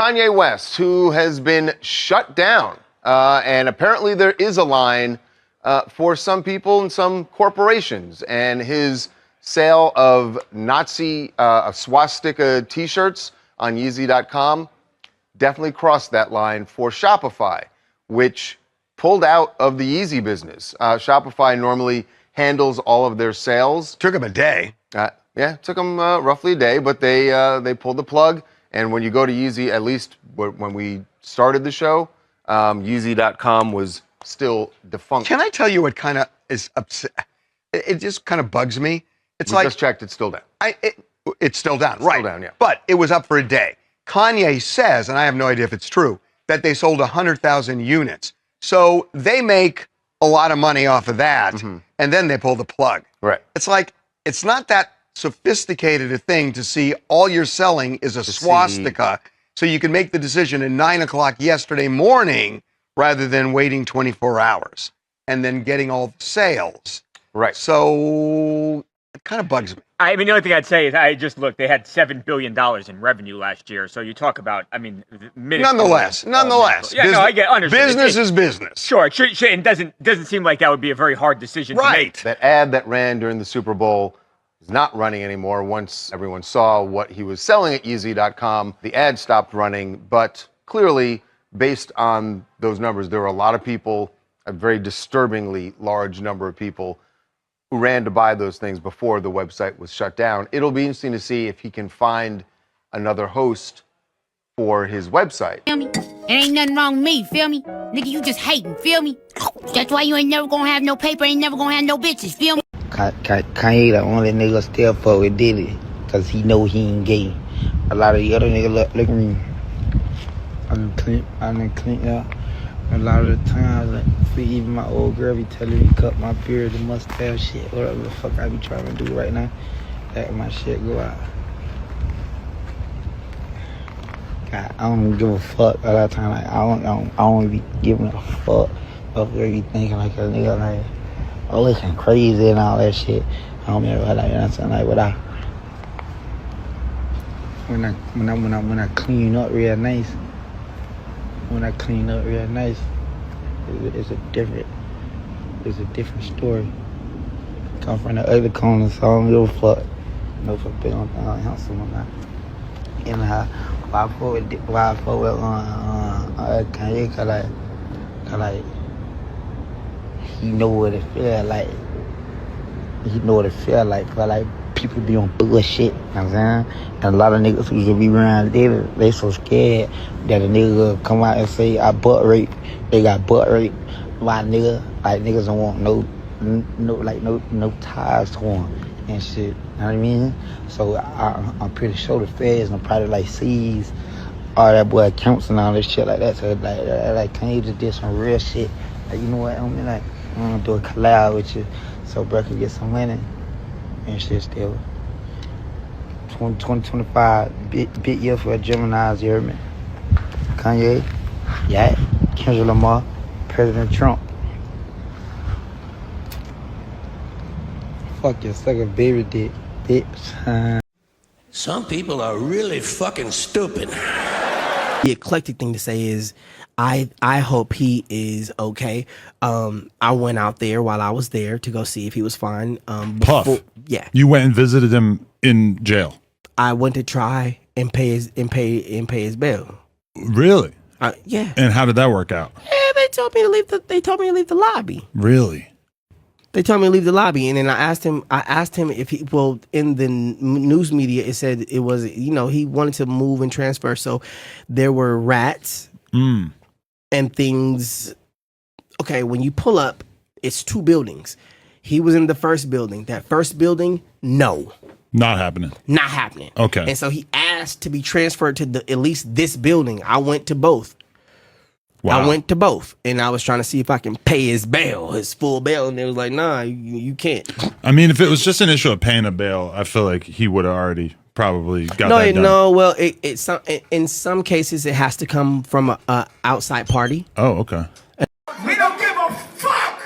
Kanye West, who has been shut down, and apparently there is a line for some people and some corporations, and his sale of Nazi swastika t-shirts on Yeezy.com definitely crossed that line for Shopify, which pulled out of the Yeezy business. Shopify normally handles all of their sales. Took them a day. Yeah, it took them roughly a day, but they pulled the plug. And when you go to Yeezy, at least when we started the show, Yeezy.com was still defunct. Can I tell you what kind of is upset? It just kind of bugs me. It's we like just checked; it's still down. It's still down, It's right? Still down, yeah. But it was up for a day. Kanye says, and I have no idea if it's true, that they sold 100,000 units. So they make a lot of money off of that, and then they pull the plug. Right. It's like it's not that sophisticated a thing to see all you're selling is a swastika, so you can make the decision at 9 o'clock yesterday morning rather than waiting 24 hours and then getting all the sales. Right. So it kind of bugs me. I mean, the only thing I'd say is I just looked. They had $7 billion in revenue last year. So you talk about, I mean, Nonetheless. Yeah, no, I get understood. Business is business. Sure, it doesn't seem like that would be a very hard decision to make. That ad that ran during the Super Bowl is not running anymore. Once everyone saw what he was selling at Yeezy.com, the ad stopped running. But clearly, based on those numbers, there were a lot of people, a very disturbingly large number of people, who ran to buy those things before the website was shut down. It'll be interesting to see if he can find another host for his website. Feel me? It ain't nothing wrong with me, feel me? Nigga, you just hating, feel me? That's why you ain't never gonna have no paper, ain't never gonna have no bitches, feel me? Kanye the only nigga still fuck with Diddy, cause he know he ain't gay. A lot of the other niggas look at me. I done clean up. A lot of the times, like, even my old girl be telling me cut my beard and mustache shit, whatever the fuck I be trying to do right now. Let my shit go out. God, I don't give a fuck a lot of time. Like, I don't be giving a fuck of be thinking like a nigga like, oh, looking crazy and all that shit. I don't ever like, you know what I'm saying? Like, what when I clean up real nice. When I clean up real nice, it's a different story. Come from the other corner, so I don't give a fuck. No fuck been on handsome or not. And why I fuck with Kanye, cause like he know what it feel like. He know what it feel like. Cause like people be on bullshit, you know what I'm saying? And a lot of niggas who be around there, they so scared that a nigga come out and say, I butt rape. They got butt rape. Why nigga? Like niggas don't want no ties to them and shit. You know what I mean? So I'm pretty sure the feds and probably like seize all that boy accounts and all this shit like that. So like Kanye just did some real shit. Like, you know what? I mean, like, I'm gonna do a collab with you so bro can get some money. And shit still. 2025, big year for Geminis, you heard me? Kanye, yeah, Kendrick Lamar, President Trump. Fuck your sucker baby dick, bitch. Some people are really fucking stupid. The eclectic thing to say is I hope he is okay. I went out there while I was there to go see if he was fine. Puff. Yeah. You went and visited him in jail. I went to try and pay his bail. Really? Yeah. And how did that work out? Yeah, they told me to leave the lobby. Really? They told me to leave the lobby, and then I asked him if he, well, in the news media, it said it was, he wanted to move and transfer. So there were rats and things. Okay, when you pull up, it's 2 buildings. He was in the first building. That first building, no. Not happening. Not happening. Okay. And so he asked to be transferred to at least this building. I went to both. Wow. I went to both, and I was trying to see if I can pay his bail, his full bail, and they was like, nah, you can't. I mean, if it was just an issue of paying a bail, I feel like he would have already probably got that done. No, well, in some cases, it has to come from a outside party. Oh, okay. We don't give a fuck!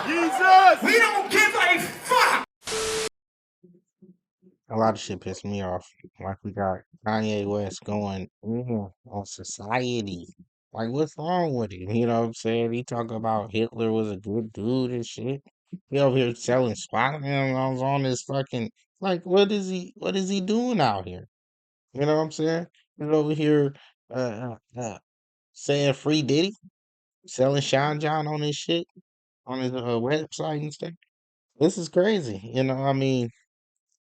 Jesus! We don't give a fuck! a lot of shit pissed me off. Like we got Kanye West going on society. Like what's wrong with him? You know what I'm saying? He talk about Hitler was a good dude and shit. He over here selling swatting on this fucking like what is he doing out here? You know what I'm saying? He's over here saying free Diddy, selling Sean John on his shit on his website and stuff. This is crazy. You know, I mean,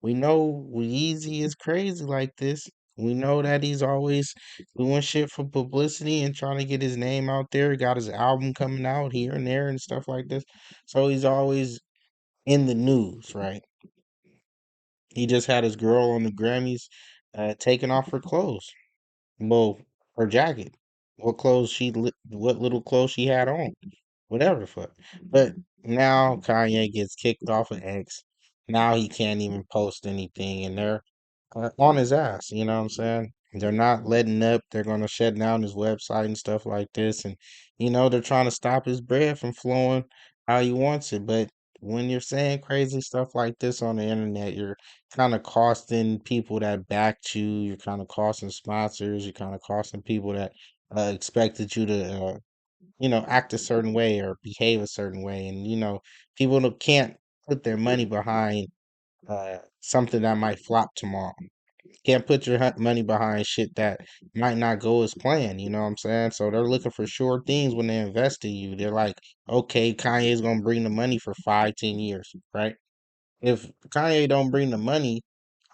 we know Yeezy is crazy like this. We know that he's always doing shit for publicity and trying to get his name out there. He got his album coming out here and there and stuff like this. So he's always in the news, right? He just had his girl on the Grammys taking off her clothes. Well, her jacket. What little clothes she had on. Whatever the fuck. But now Kanye gets kicked off of X. Now he can't even post anything, and they're on his ass. You know what I'm saying? They're not letting up. They're gonna shut down his website and stuff like this, and they're trying to stop his bread from flowing how he wants it. But when you're saying crazy stuff like this on the internet, you're kind of costing people that backed you. You're kind of costing sponsors. You're kind of costing people that expected you to act a certain way or behave a certain way. And, people can't put their money behind something that might flop tomorrow. Can't put your money behind shit that might not go as planned. You know what I'm saying? So they're looking for sure things when they invest in you. They're like, okay, Kanye's gonna bring the money for 5, 10 years, right? If Kanye don't bring the money,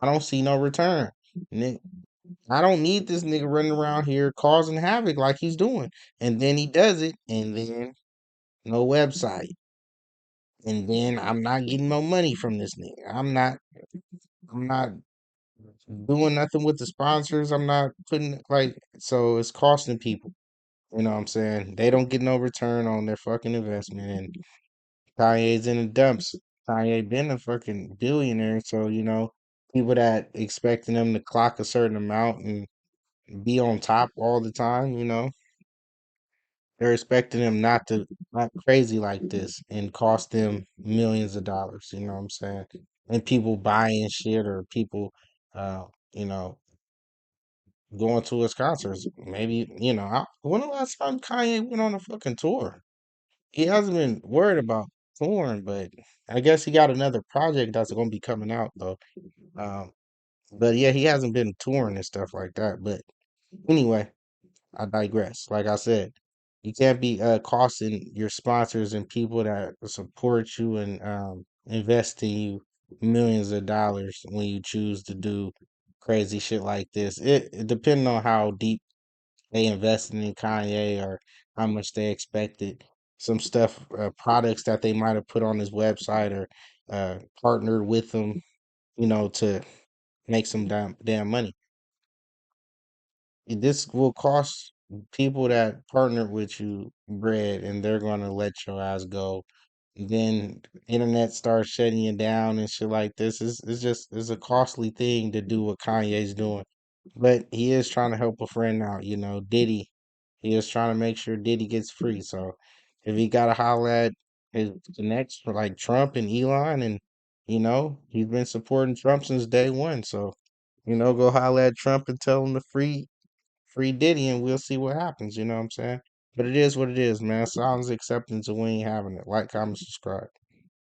I don't see no return. I don't need this nigga running around here causing havoc like he's doing. And then he does it, and then no website. And then I'm not getting no money from this nigga. I'm not doing nothing with the sponsors. I'm not putting so it's costing people. You know what I'm saying? They don't get no return on their fucking investment, and Kanye's in the dumps. Kanye been a fucking billionaire, so people that expecting him to clock a certain amount and be on top all the time, they're expecting him not to act crazy like this and cost them millions of dollars. You know what I'm saying? And people buying shit or people, uh, you know, going to his concerts. Maybe when the last time Kanye went on a fucking tour? He hasn't been worried about touring, but I guess he got another project that's going to be coming out though. Um, but yeah, he hasn't been touring and stuff like that. But anyway. I digress. Like I said, you can't be costing your sponsors and people that support you and invest in you millions of dollars when you choose to do crazy shit like this. It depending on how deep they invested in Kanye or how much they expected. Some stuff, products that they might have put on his website or partnered with him, to make some damn money. This will cost people that partner with you bread, and they're gonna let your ass go. Then internet starts shutting you down and shit like this. It's a costly thing to do what Kanye's doing, but he is trying to help a friend out. Diddy. He is trying to make sure Diddy gets free. So if he gotta holler at his the next like Trump and Elon, and he's been supporting Trump since day one. So go holler at Trump and tell him to free Diddy, and we'll see what happens. You know what I'm saying? But it is what it is, man. Silence acceptance, and we ain't having it. Like, comment, subscribe.